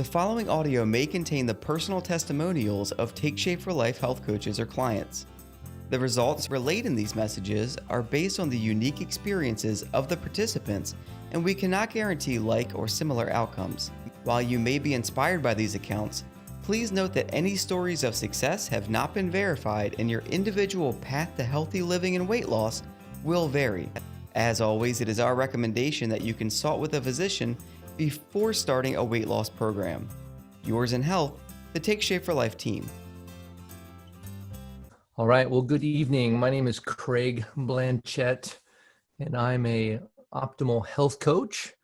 The following audio may contain the personal testimonials of Take Shape for Life health coaches or clients. The results relayed in these messages are based on the unique experiences of the participants, and we cannot guarantee like or similar outcomes. While you may be inspired by these accounts, please note that any stories of success have not been verified, and your individual path to healthy living and weight loss will vary. As always, it is our recommendation that you consult with a physician before starting a weight loss program. Yours in health, the Take Shape for Life team. All right. Well, good evening. My name is Craig Blanchett, and I'm a optimal health coach.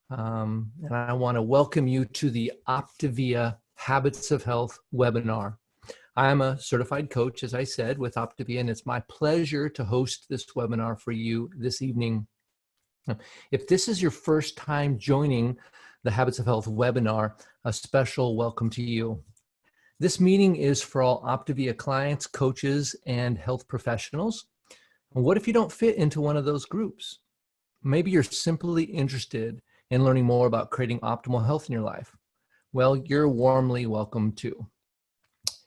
And I want to welcome you to the Optavia Habits of Health webinar. I am a certified coach, as I said, with Optavia, and it's my pleasure to host this webinar for you this evening. If this is your first time joining the Habits of Health webinar, a special welcome to you. This meeting is for all Optavia clients, coaches, and health professionals. And what if you don't fit into one of those groups? Maybe you're simply interested in learning more about creating optimal health in your life. Well, you're warmly welcome too.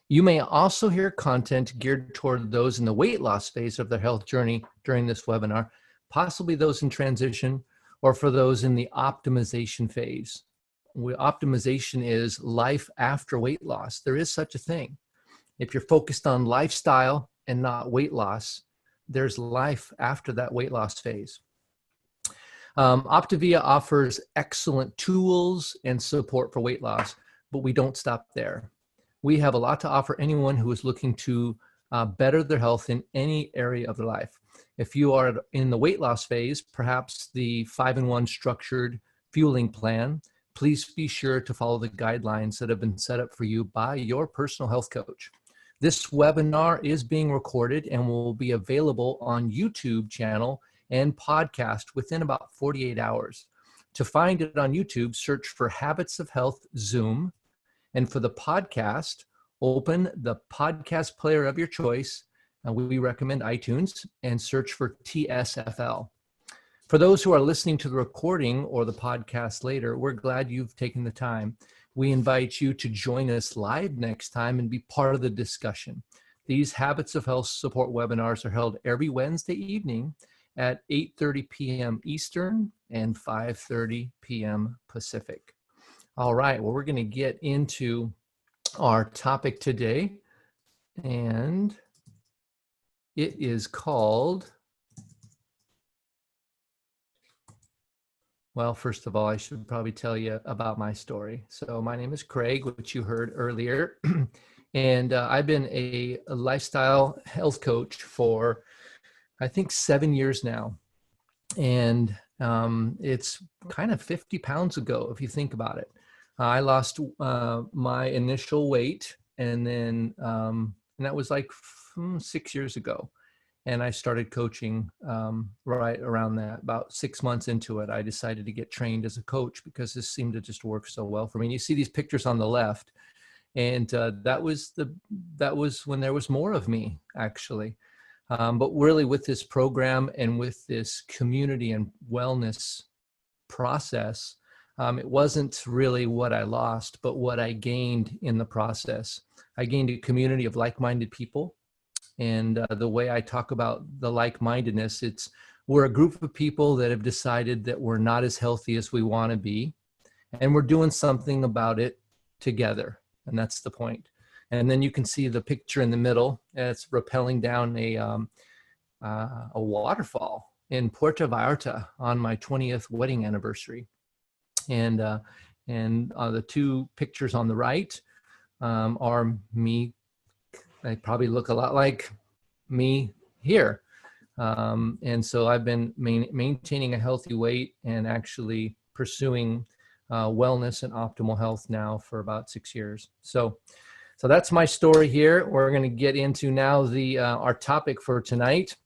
You may also hear content geared toward those in the weight loss phase of their health journey during this webinar, possibly those in transition, or for those in the optimization phase. Optimization is life after weight loss. There is such a thing. If you're focused on lifestyle and not weight loss, there's life after that weight loss phase. Optavia offers excellent tools and support for weight loss, but we don't stop there. We have a lot to offer anyone who is looking to better their health in any area of their life. If you are in the weight loss phase, perhaps the 5-in-1 structured fueling plan, please be sure to follow the guidelines that have been set up for you by your personal health coach. This webinar is being recorded and will be available on YouTube channel and podcast within about 48 hours. To find it on YouTube, search for Habits of Health Zoom. And for the podcast, open the podcast player of your choice. We recommend iTunes, and search for TSFL. For those who are listening to the recording or the podcast later, we're glad you've taken the time. We invite you to join us live next time and be part of the discussion. These Habits of Health support webinars are held every Wednesday evening at 8:30 p.m. Eastern and 5:30 p.m. Pacific. All right, well, we're going to get into our topic today, and it is called, well, first of all, I should probably tell you about my story. So my name is Craig, which you heard earlier, and I've been a lifestyle health coach for, I think, 7 years now. And it's kind of 50 pounds ago, if you think about it. I lost my initial weight, and then and that was like 6 years ago. And I started coaching right around that. About 6 months into it, I decided to get trained as a coach because this seemed to just work so well for me. And you see these pictures on the left, and that was when there was more of me, actually. But really, with this program and with this community and wellness process, it wasn't really what I lost, but what I gained in the process. I gained a community of like-minded people. And the way I talk about the like-mindedness, we're a group of people that have decided that we're not as healthy as we want to be, and we're doing something about it together. And that's the point. And then you can see the picture in the middle. It's rappelling down a waterfall in Puerto Vallarta on my 20th wedding anniversary. And the two pictures on the right are me. They probably look a lot like me here. And so I've been maintaining a healthy weight and actually pursuing wellness and optimal health now for about 6 years. So that's my story here. We're going to get into now our topic for tonight.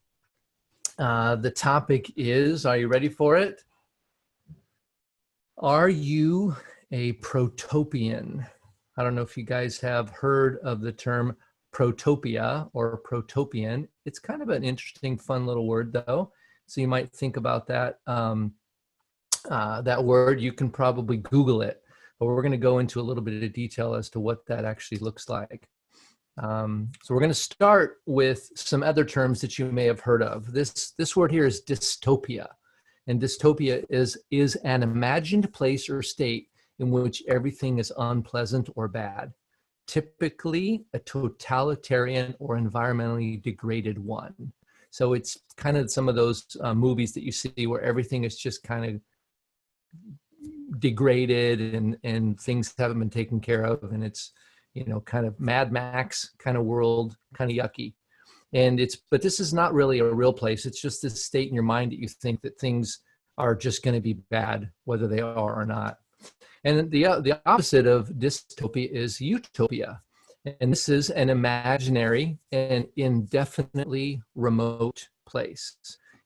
The topic is, are you ready for it? Are you a Protopian? I don't know if you guys have heard of the term Protopia or Protopian. It's kind of an interesting, fun little word, though. So you might think about that that word. You can probably Google it. but we're going to go into a little bit of detail as to what that actually looks like. So we're going to start with some other terms that you may have heard of. This word here is dystopia. And dystopia is an imagined place or state in which everything is unpleasant or bad, typically a totalitarian or environmentally degraded one. So it's kind of some of those movies that you see where everything is just kind of degraded and things haven't been taken care of, and it's, you know, kind of Mad Max kind of world, kind of yucky. But this is not really a real place. It's just this state in your mind that you think that things are just going to be bad, whether they are or not. And the opposite of dystopia is utopia. And this is an imaginary and indefinitely remote place.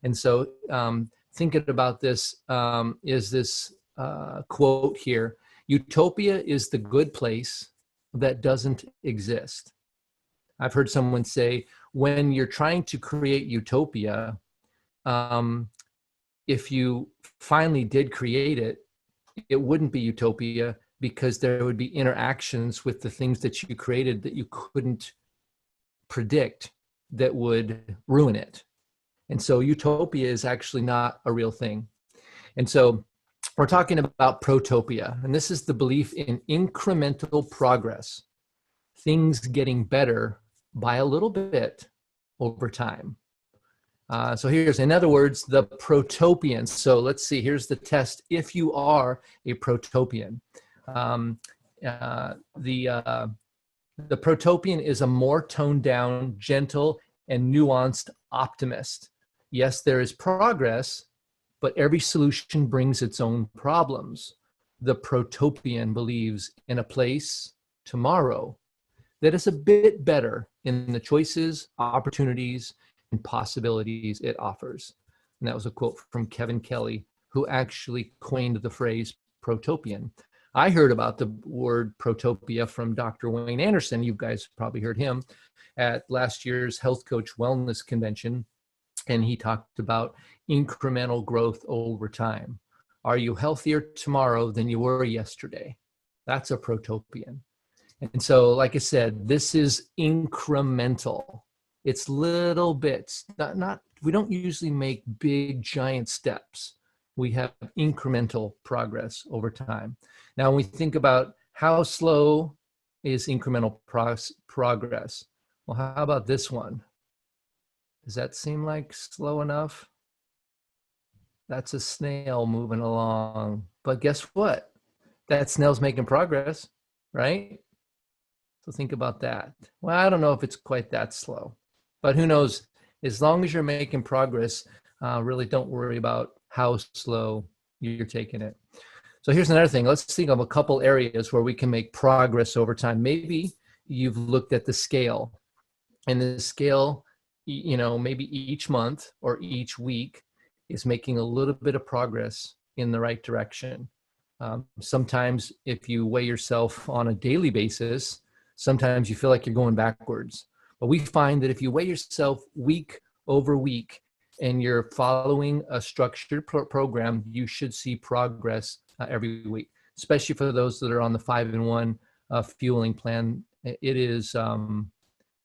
And so thinking about this is this quote here: utopia is the good place that doesn't exist. I've heard someone say, when you're trying to create utopia, if you finally did create it, it wouldn't be utopia, because there would be interactions with the things that you created that you couldn't predict that would ruin it. And so utopia is actually not a real thing. And so we're talking about protopia, and this is the belief in incremental progress, things getting better by a little bit over time. So here's, in other words, the protopian. So let's see, here's the test if you are a protopian. The protopian is a more toned down, gentle, and nuanced optimist. Yes, there is progress, but every solution brings its own problems. The protopian believes in a place tomorrow that is a bit better in the choices, opportunities, and possibilities it offers. And that was a quote from Kevin Kelly, who actually coined the phrase protopian. I heard about the word protopia from Dr. Wayne Anderson. You guys probably heard him at last year's Health Coach Wellness Convention. And he talked about incremental growth over time. Are you healthier tomorrow than you were yesterday? That's a protopian. And so, like I said, this is incremental. It's little bits. We don't usually make big, giant steps. We have incremental progress over time. Now, when we think about how slow is incremental progress, well, how about this one? Does that seem like slow enough? That's a snail moving along. But guess what? That snail's making progress, right? So think about that. Well, I don't know if it's quite that slow, but who knows? As long as you're making progress, really don't worry about how slow you're taking it. So here's another thing. Let's think of a couple areas where we can make progress over time. Maybe you've looked at the scale, and the scale, you know, maybe each month or each week is making a little bit of progress in the right direction. Sometimes if you weigh yourself on a daily basis, sometimes you feel like you're going backwards. But we find that if you weigh yourself week over week and you're following a structured program, you should see progress every week, especially for those that are on the 5-in-1 fueling plan. It is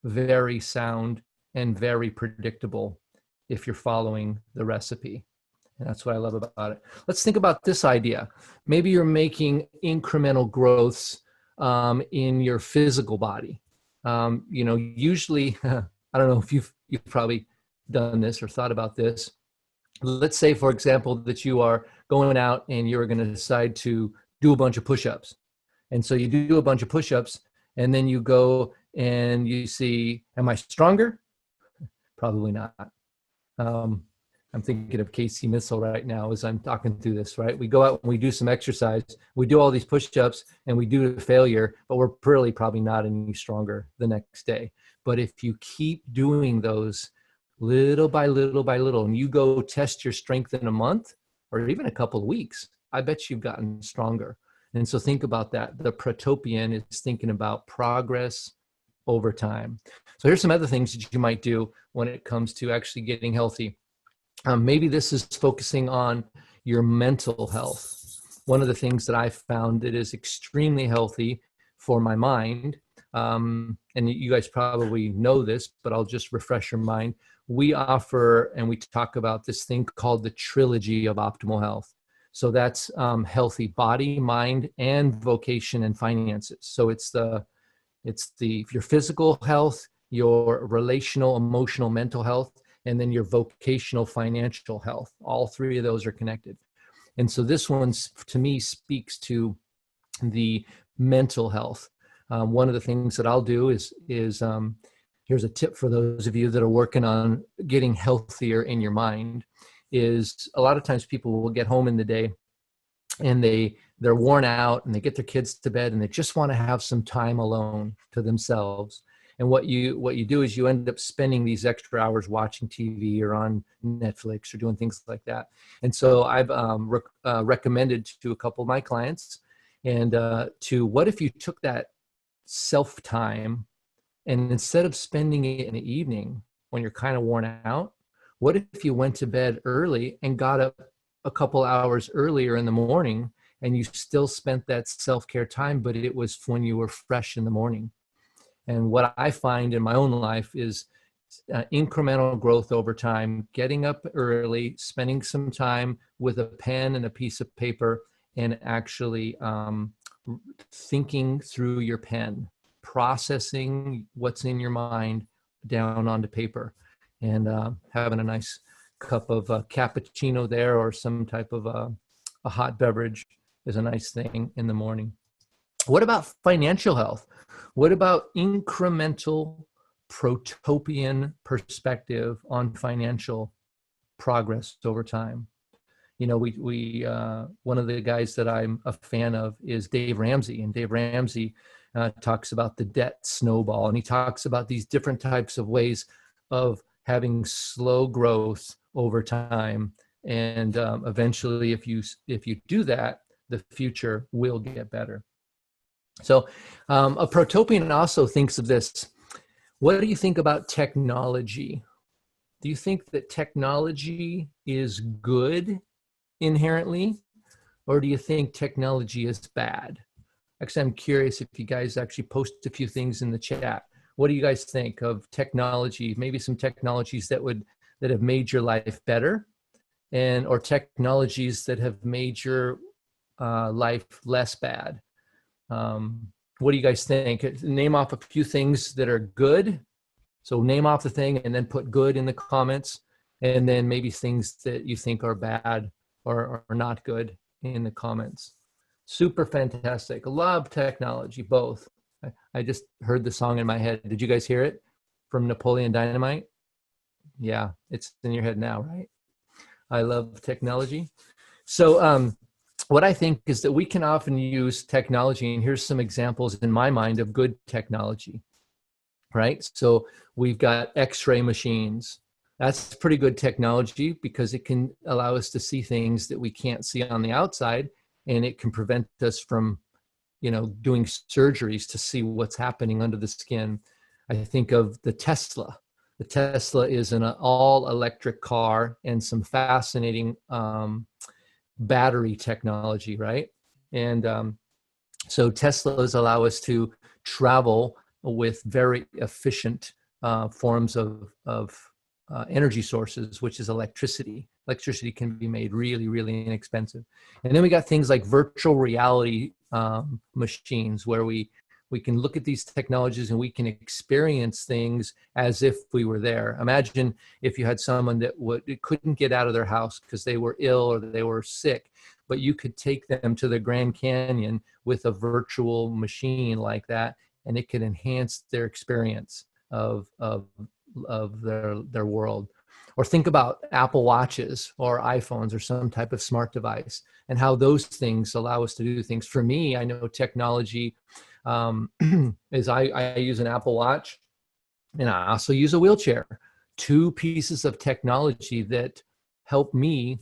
very sound and very predictable if you're following the recipe. And that's what I love about it. Let's think about this idea. Maybe you're making incremental growths in your physical body. You know, usually, I don't know if you've probably done this or thought about this. Let's say, for example, that you are going out and you're going to decide to do a bunch of push-ups. And so you do a bunch of push-ups, and then you go and you see, am I stronger? Probably not. I'm thinking of Casey Missile right now as I'm talking through this, right? We go out and we do some exercise, we do all these push-ups, and we do the failure, but we're really probably not any stronger the next day. But if you keep doing those little by little by little, and you go test your strength in a month or even a couple of weeks, I bet you've gotten stronger. And so think about that. The protopian is thinking about progress over time. So here's some other things that you might do when it comes to actually getting healthy. Maybe this is focusing on your mental health. one of the things that I found that is extremely healthy for my mind, and you guys probably know this, but I'll just refresh your mind. We offer and we talk about this thing called the trilogy of optimal health. So that's healthy body, mind, and vocation and finances. So it's your physical health, your relational, emotional, mental health, and then your vocational, financial health. All three of those are connected. And so this one, to me, speaks to the mental health. One of the things that I'll do is here's a tip for those of you that are working on getting healthier in your mind, is a lot of times people will get home in the day and they're worn out and they get their kids to bed and they just want to have some time alone to themselves. And what you do is you end up spending these extra hours watching TV or on Netflix or doing things like that. And so I've recommended to a couple of my clients and what if you took that self-time and instead of spending it in the evening when you're kind of worn out, what if you went to bed early and got up a couple hours earlier in the morning and you still spent that self-care time, but it was when you were fresh in the morning? And what I find in my own life is incremental growth over time, getting up early, spending some time with a pen and a piece of paper, and actually thinking through your pen, processing what's in your mind down onto paper, and having a nice cup of cappuccino there or some type of a hot beverage is a nice thing in the morning. What about financial health? What about incremental Protopian perspective on financial progress over time? You know, we one of the guys that I'm a fan of is Dave Ramsey, and Dave Ramsey talks about the debt snowball, and he talks about these different types of ways of having slow growth over time, and eventually, if you do that, the future will get better. So a Protopian also thinks of this. What do you think about technology? Do you think that technology is good inherently, or do you think technology is bad? Actually, I'm curious if you guys actually post a few things in the chat. What do you guys think of technology? Maybe some technologies that have made your life better, or technologies that have made your life less bad. What do you guys think? Name off a few things that are good. So name off the thing and then put good in the comments, and then maybe things that you think are bad or not good in the comments. Super fantastic. Love technology, both. I just heard the song in my head. Did you guys hear it from Napoleon Dynamite? Yeah, it's in your head now, right? I love technology. So what I think is that we can often use technology, and here's some examples in my mind of good technology, right? So we've got X-ray machines. That's pretty good technology because it can allow us to see things that we can't see on the outside, and it can prevent us from, doing surgeries to see what's happening under the skin. I think of the Tesla. The Tesla is an all-electric car and some fascinating battery technology, right? And so Teslas allow us to travel with very efficient forms of energy sources, which is electricity. Electricity can be made really, really inexpensive. And then we got things like virtual reality machines where we can look at these technologies and we can experience things as if we were there. Imagine if you had someone that couldn't get out of their house because they were ill or they were sick, but you could take them to the Grand Canyon with a virtual machine like that, and it could enhance their experience of their world. Or think about Apple Watches or iPhones or some type of smart device and how those things allow us to do things. For me, I know technology is I use an Apple Watch, and I also use a wheelchair. Two pieces of technology that help me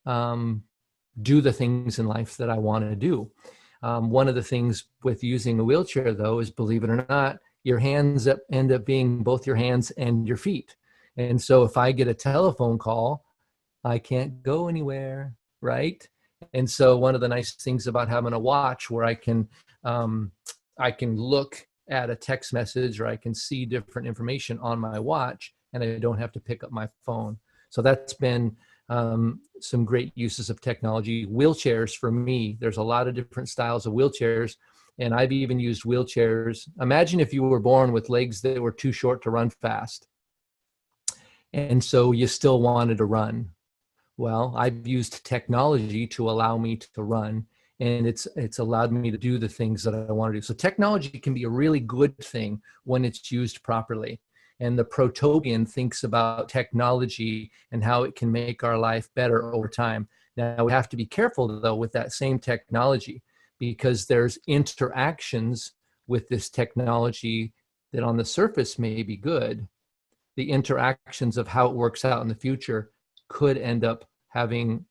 do the things in life that I want to do. One of the things with using a wheelchair, though, is, believe it or not, your hands end up being both your hands and your feet. And so if I get a telephone call, I can't go anywhere, right? And so one of the nice things about having a watch where I can look at a text message, or I can see different information on my watch, and I don't have to pick up my phone. So that's been some great uses of technology. Wheelchairs for me, there's a lot of different styles of wheelchairs, and I've even used wheelchairs. Imagine if you were born with legs that were too short to run fast, and so you still wanted to run. Well, I've used technology to allow me to run, and it's allowed me to do the things that I want to do. So technology can be a really good thing when it's used properly. And the Protopian thinks about technology and how it can make our life better over time. Now, we have to be careful, though, with that same technology, because there's interactions with this technology that on the surface may be good. The interactions of how it works out in the future could end up having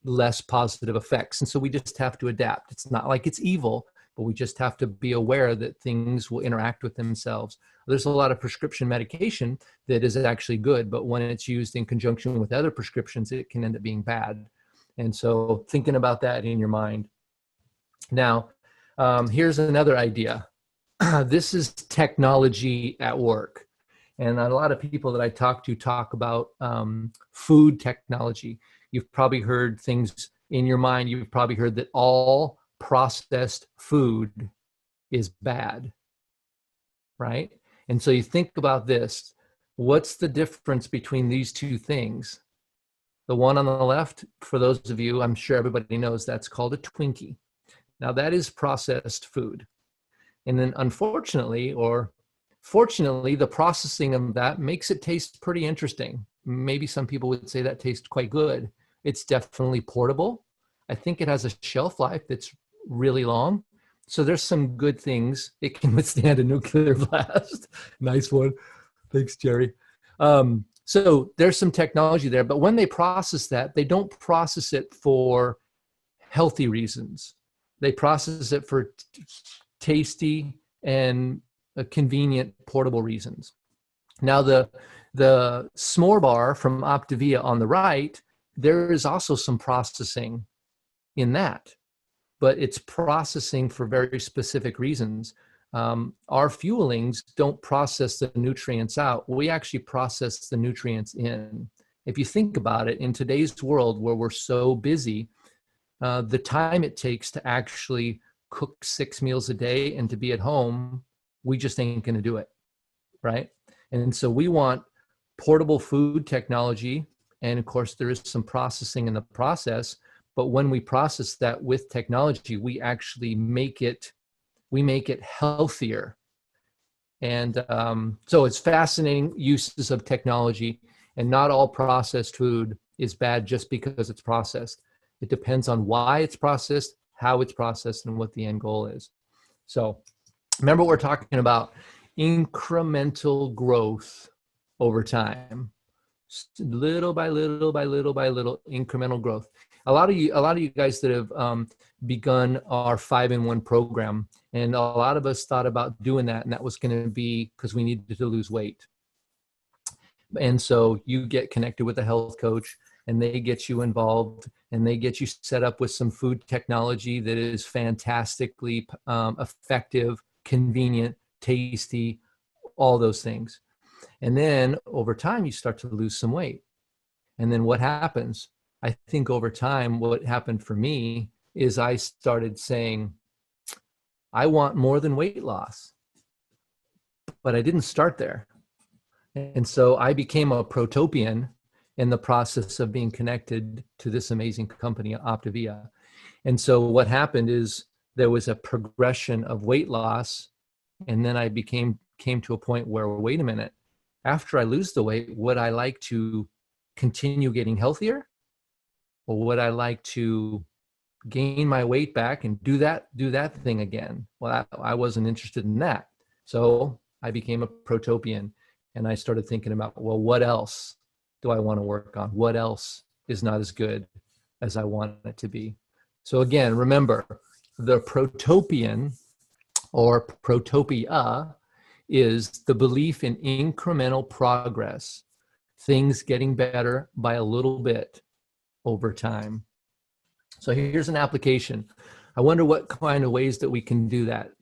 less positive effects. And so we just have to adapt. It's not like it's evil, but we just have to be aware that things will interact with themselves. There's a lot of prescription medication that is actually good, but when it's used in conjunction with other prescriptions, it can end up being bad. And so thinking about that in your mind. Now, here's another idea. This is technology at work. And a lot of people that I talk to talk about food technology. You've probably heard things in your mind. You've probably heard that all processed food is bad, right? And so you think about this. What's the difference between these two things? The one on the left, for those of you, I'm sure everybody knows, that's called a Twinkie. Now that is processed food. And then unfortunately, or fortunately, the processing of that makes it taste pretty interesting. Maybe some people would say that tastes quite good. It's definitely portable. I think it has a shelf life that's really long. So there's some good things. It can withstand a nuclear blast. Nice one. Thanks, Jerry. So there's some technology there, but when they process that, they don't process it for healthy reasons. They process it for tasty and convenient portable reasons. Now the s'more bar from Optavia on the right, there is also some processing in that, but it's processing for very specific reasons. Our fuelings don't process the nutrients out. We actually process the nutrients in. If you think about it, in today's world where we're so busy, the time it takes to actually cook 6 meals a day and to be at home, we just ain't going to do it, right? And so we want portable food technology. And of course, there is some processing in the process. But when we process that with technology, we actually make it healthier. And so it's fascinating uses of technology. And not all processed food is bad just because it's processed. It depends on why it's processed, how it's processed, and what the end goal is. So remember, we're talking about incremental growth over time, little by little by little by little, incremental growth. A lot of you guys that have begun our 5-in-1 program, and a lot of us thought about doing that, and that was going to be because we needed to lose weight. And so you get connected with a health coach, and they get you involved, and they get you set up with some food technology that is fantastically effective, convenient, tasty, all those things. And then over time, you start to lose some weight. And then what happens? I think over time, what happened for me is I started saying, I want more than weight loss. But I didn't start there. And so I became a Protopian in the process of being connected to this amazing company, Optavia. And so what happened is there was a progression of weight loss. And then I came to a point where, wait a minute, after I lose the weight, would I like to continue getting healthier? Or would I like to gain my weight back and do that thing again? Well, I wasn't interested in that. So I became a Protopian, and I started thinking about, well, what else do I want to work on? What else is not as good as I want it to be? So again, remember, the Protopian or Protopia is the belief in incremental progress, things getting better by a little bit. over time. So here's an application. I wonder what kind of ways that we can do that.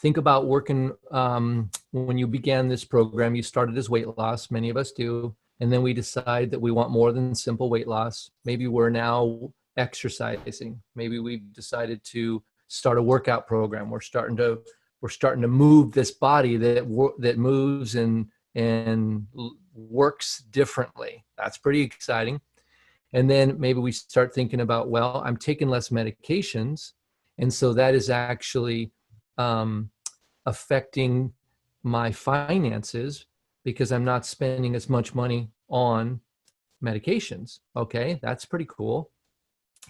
Think about working, when you began this program, you started as weight loss, many of us do, and then we decide that we want more than simple weight loss. Maybe we're now exercising. Maybe we've decided to start a workout program. We're starting to move this body that moves and works differently. That's pretty exciting. And then maybe we start thinking about, well, I'm taking less medications, and so that is actually affecting my finances because I'm not spending as much money on medications. Okay, that's pretty cool.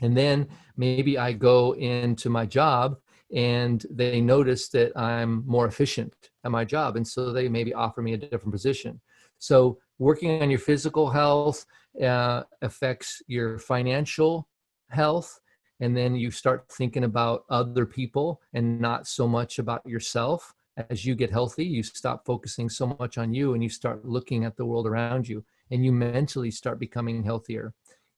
And then maybe I go into my job and they notice that I'm more efficient at my job, and so they maybe offer me a different position. So working on your physical health affects your financial health. And then you start thinking about other people and not so much about yourself. As you get healthy, you stop focusing so much on you and you start looking at the world around you, and you mentally start becoming healthier.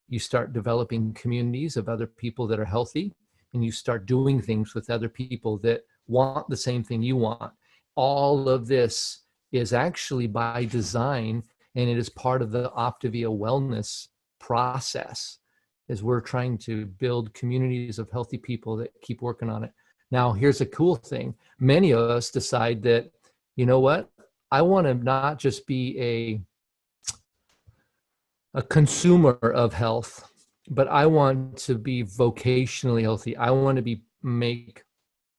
You start developing communities of other people that are healthy, and you start doing things with other people that want the same thing you want. All of this is actually by design, and it is part of the Optavia wellness process, as we're trying to build communities of healthy people that keep working on it. Now, here's a cool thing. Many of us decide that, you know what? I want to not just be a consumer of health, but I want to be vocationally healthy. I want to make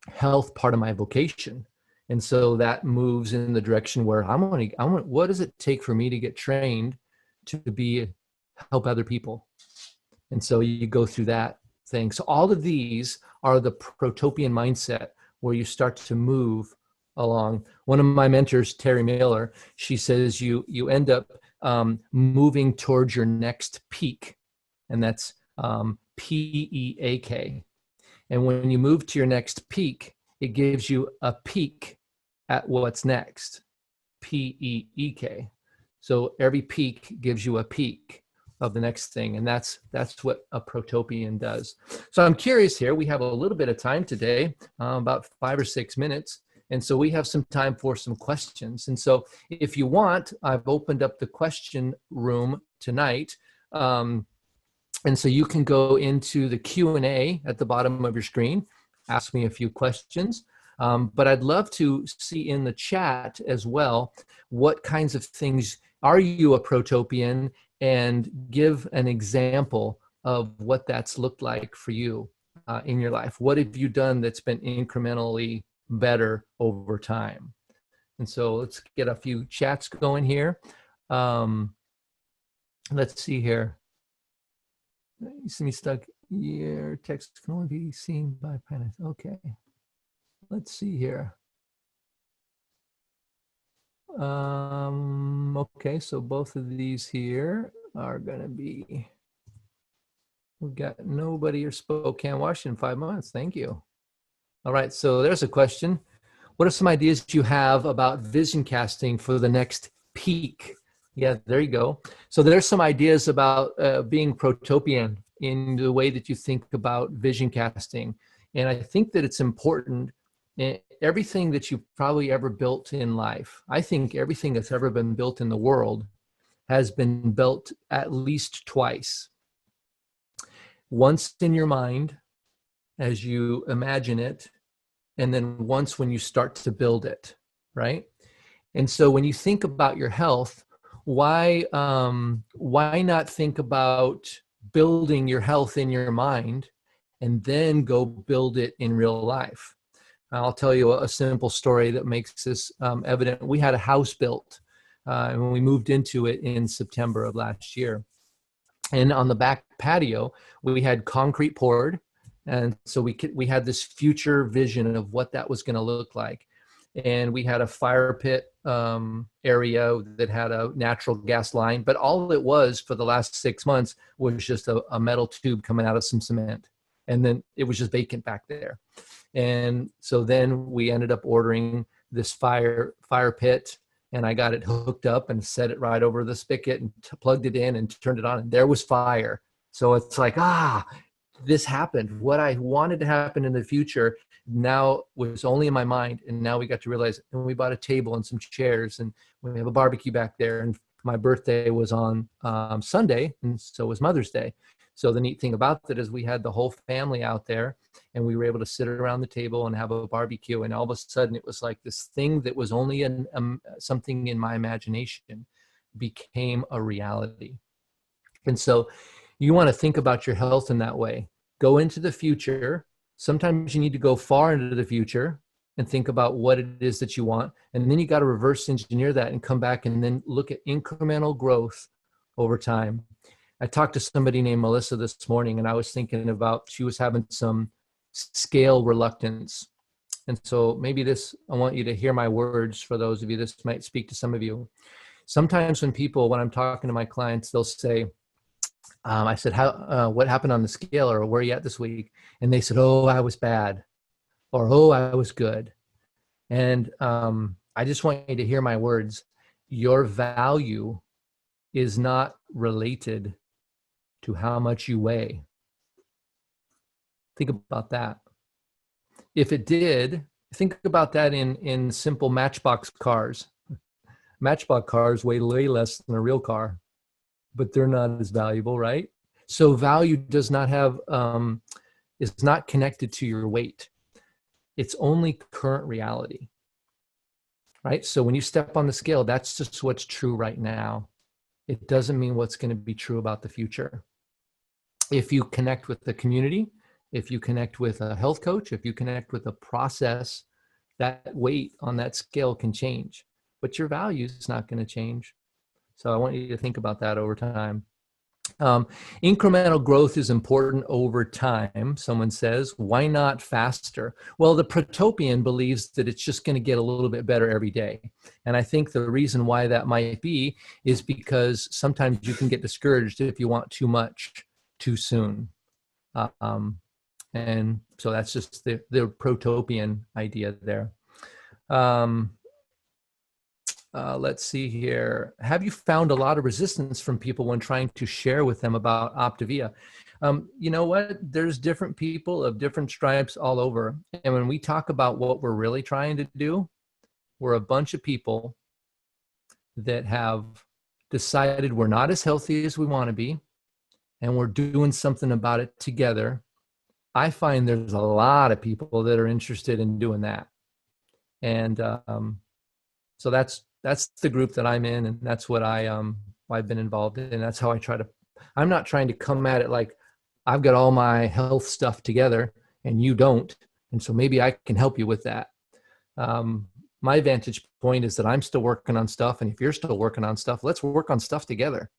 health part of my vocation. And so that moves in the direction where I want, what does it take for me to get trained to help other people? And so you go through that thing. So all of these are the Protopian mindset, where you start to move along. One of my mentors, Terry Miller, she says you end up moving towards your next peak, and that's PEAK. And when you move to your next peak, it gives you a peek at what's next, PEEK. So every peak gives you a peek of the next thing, and that's what a Protopian does. So I'm curious here, we have a little bit of time today, about 5 or 6 minutes, and so we have some time for some questions. And so if you want, I've opened up the question room tonight, and so you can go into the Q&A at the bottom of your screen, ask me a few questions, but I'd love to see in the chat as well, what kinds of things, are you a Protopian, and give an example of what that's looked like for you in your life. What have you done that's been incrementally better over time? And so let's get a few chats going here. Let's see here. You see me stuck. Your text can only be seen by Pinus. Okay. Let's see here. Okay, so both of these here are going to be, we've got nobody or Spokane, Washington, 5 months. Thank you. All right, so there's a question. What are some ideas you have about vision casting for the next peak? Yeah, there you go. So there's some ideas about being Protopian in the way that you think about vision casting. And I think that it's important. Everything that you've probably ever built in life, I think everything that's ever been built in the world has been built at least twice. Once in your mind as you imagine it, and then once when you start to build it, right? And so when you think about your health, why not think about building your health in your mind and then go build it in real life? I'll tell you a simple story that makes this evident. We had a house built when we moved into it in September of last year. And on the back patio, we had concrete poured. And so we had this future vision of what that was going to look like. And we had a fire pit area that had a natural gas line. But all it was for the last 6 months was just a metal tube coming out of some cement. And then it was just vacant back there. And so then we ended up ordering this fire pit, and I got it hooked up and set it right over the spigot and plugged it in and turned it on, and there was fire. So it's like, this happened. What I wanted to happen in the future now was only in my mind. And now we got to realize, and we bought a table and some chairs, and we have a barbecue back there. And my birthday was on Sunday, and so was Mother's Day. So the neat thing about that is we had the whole family out there, and we were able to sit around the table and have a barbecue. And all of a sudden it was like this thing that was only something in my imagination became a reality. And so you want to think about your health in that way. Go into the future. Sometimes you need to go far into the future and think about what it is that you want. And then you got to reverse engineer that and come back and then look at incremental growth over time. I talked to somebody named Melissa this morning, and I was thinking about, she was having some scale reluctance. And so maybe I want you to hear my words for those of you, this might speak to some of you. Sometimes when I'm talking to my clients, they'll say, I said, what happened on the scale, or where are you at this week? And they said, oh, I was bad, or, oh, I was good. And I just want you to hear my words. Your value is not related to how much you weigh. Think about that. If it did, think about that in simple Matchbox cars. Matchbox cars weigh way less than a real car, but they're not as valuable, right? So value does not have, is not connected to your weight. It's only current reality, right? So when you step on the scale, that's just what's true right now. It doesn't mean what's going to be true about the future. If you connect with the community, if you connect with a health coach, if you connect with a process, that weight on that scale can change, but your value is not going to change. So I want you to think about that over time. Incremental growth is important over time, someone says. Why not faster? Well, the Protopian believes that it's just going to get a little bit better every day. And I think the reason why that might be is because sometimes you can get discouraged if you want too much too soon. And so that's just the Protopian idea there. Let's see here. Have you found a lot of resistance from people when trying to share with them about Optavia? You know what? There's different people of different stripes all over. And when we talk about what we're really trying to do, we're a bunch of people that have decided we're not as healthy as we want to be, and we're doing something about it together. I find there's a lot of people that are interested in doing that. And so that's the group that I'm in, and that's what I've been involved in. And that's how I try to, I'm not trying to come at it like I've got all my health stuff together and you don't. And so maybe I can help you with that. My vantage point is that I'm still working on stuff. And if you're still working on stuff, let's work on stuff together,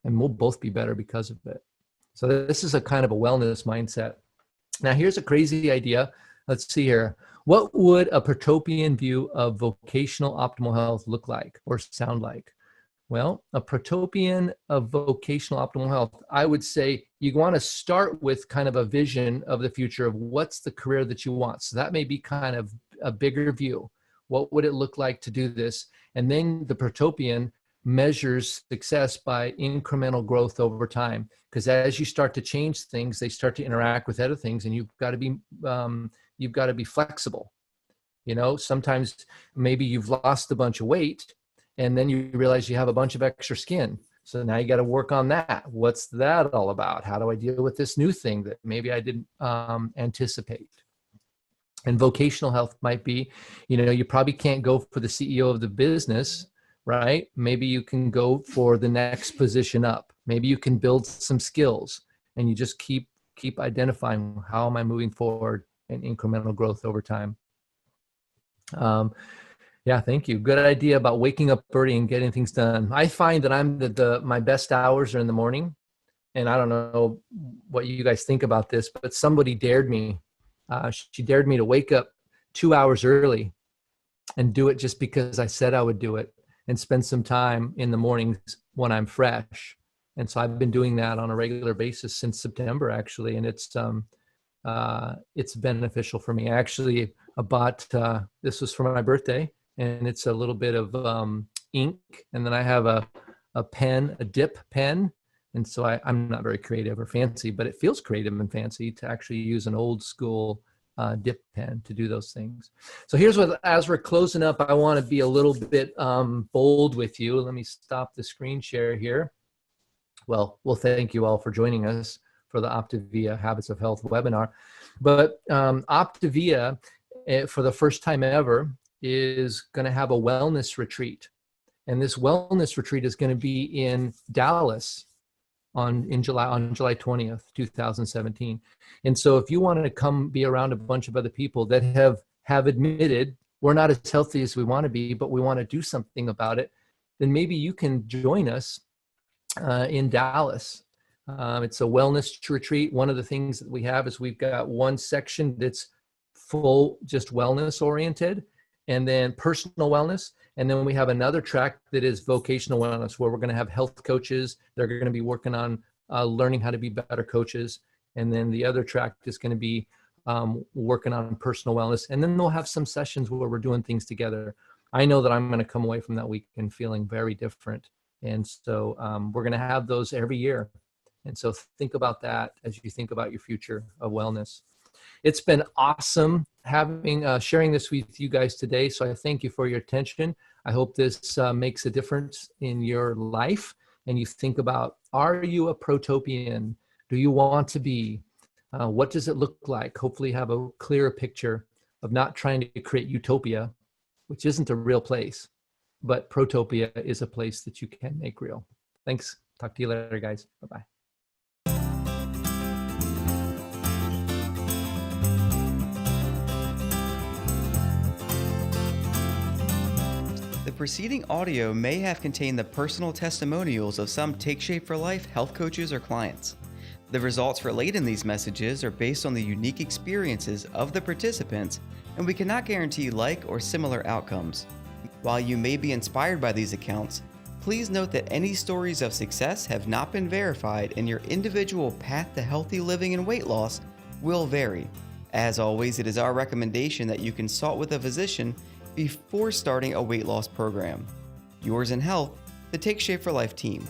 and we'll both be better because of it. So this is a kind of a wellness mindset. Now here's a crazy idea. Let's see here. What would a Protopian view of vocational optimal health look like or sound like? Well, a Protopian of vocational optimal health, I would say you want to start with kind of a vision of the future of what's the career that you want. So that may be kind of a bigger view. What would it look like to do this? And then the Protopian measures success by incremental growth over time. Because as you start to change things, they start to interact with other things, and you've got to be flexible. You know, sometimes maybe you've lost a bunch of weight, and then you realize you have a bunch of extra skin. So now you got to work on that. What's that all about? How do I deal with this new thing that maybe I didn't anticipate? And vocational health might be, you know, you probably can't go for the CEO of the business, right? Maybe you can go for the next position up. Maybe you can build some skills, and you just keep identifying, how am I moving forward, and incremental growth over time. Yeah, thank you. Good idea about waking up early and getting things done. I find that my best hours are in the morning, and I don't know what you guys think about this, but somebody dared me. She dared me to wake up 2 hours early and do it just because I said I would do it, and spend some time in the mornings when I'm fresh. And so I've been doing that on a regular basis since September, actually, and it's beneficial for me. Actually, I bought this was for my birthday, and it's a little bit of ink, and then I have a pen, a dip pen And so I'm not very creative or fancy, but it feels creative and fancy to actually use an old school dip pen to do those things. So here's what, as we're closing up, I want to be a little bit bold with you. Let me stop the screen share here. Well, thank you all for joining us for the Optavia Habits of Health webinar. But Optavia, for the first time ever, is going to have a wellness retreat. And this wellness retreat is going to be in Dallas on July 20th, 2017. And so if you want to come be around a bunch of other people that have admitted we're not as healthy as we want to be, but we want to do something about it, then maybe you can join us in Dallas. It's a wellness retreat. One of the things that we have is we've got one section that's full, just wellness oriented, and then personal wellness. And then we have another track that is vocational wellness, where we're going to have health coaches. They're going to be working on learning how to be better coaches. And then the other track is going to be working on personal wellness. And then we'll have some sessions where we're doing things together. I know that I'm going to come away from that weekend feeling very different. And so we're going to have those every year. And so think about that as you think about your future of wellness. It's been awesome sharing this with you guys today. So I thank you for your attention. I hope this makes a difference in your life. And you think about, are you a Protopian? Do you want to be? What does it look like? Hopefully have a clearer picture of not trying to create utopia, which isn't a real place, but Protopia is a place that you can make real. Thanks. Talk to you later, guys. Bye-bye. The preceding audio may have contained the personal testimonials of some Take Shape for Life health coaches or clients. The results relayed in these messages are based on the unique experiences of the participants, and we cannot guarantee like or similar outcomes. While you may be inspired by these accounts, please note that any stories of success have not been verified, and your individual path to healthy living and weight loss will vary. As always, it is our recommendation that you consult with a physician before starting a weight loss program. Yours in health, the Take Shape for Life team.